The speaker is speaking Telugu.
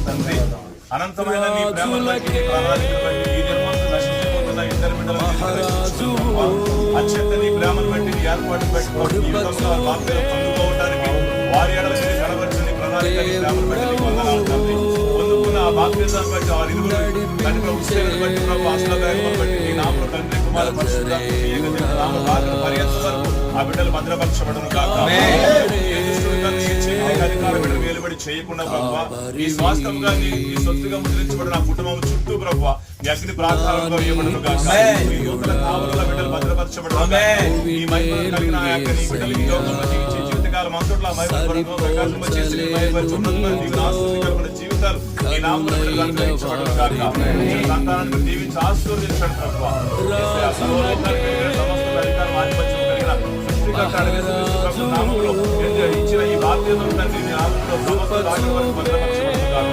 తండ్రి అనంతమైన నీ ప్రేమను బట్టి, నీ ప్రణాళికను బట్టి, ఈ నిర్మాణం నశించిపోతున్న ఇద్దరు బిడ్డలను అత్యంత నీ ప్రేమను బట్టి, నీ ఏర్పాటును బట్టి ఈ విధంగా బాప్తిలో పొందుకోవడానికి వారి ఎడల మీరు కనబరిచిన నీ ప్రణాళిక, నీ ప్రేమను బట్టి నీకు వందనాలు తండ్రి. పొందుకున్న ఆ బాప్తిజాన్ని బట్టి వారి ఇరువురు తండ్రి ప్రభు సేవను బట్టి ప్రభు ఆశీర్వాదాలను బట్టి నీ నామములో తండ్రి కుమార పరిశుద్ధాత్మ ఏకదేవ నామ రాకడ పర్యంత వరకు ఆ బిడ్డలు భద్రపరచబడును గాక. అధికార బిడ్డలు వేలుబడి చేయకుండా ప్రభువా, ఈ స్వాస్థ్యంగా నీ సొత్తుగా ముద్రించబడిన ఆ కుటుంబం చుట్టూ ప్రభువా నీ అగ్ని ప్రాకారంగా వేయబడును గాక. ఈ నూతన కావల బిడ్డలు భద్రపరచబడును గాక. ఈ మహిమను కలిగిన ఆ యొక్క నీ బిడ్డలు ఈ లోకంలో జీవించే జీవితకాలం అంతట్లో ఆ మహిమను కొరకు ప్రకాశింప చేసి నీ మహిమపరిచి ఉన్నతమైన దీవెన ఆశీర్వదించబడిన జీవితాలు ఈ నామములో బిడ్డలు అనుగ్రహించబడును గాక. సంతానాన్ని దీవించి ఆశీర్వదించండి ప్రభువా. సర్వలోకానికి సమస్త అధికారం ఆధిపత్యం కలిగిన సృష్టికర్త నామములో ఇచ్చిన ఈ బాధ్యతను తండ్రి నీ నామములో సమస్త రాజ్యం వరకు భద్రపరచబడును గాక.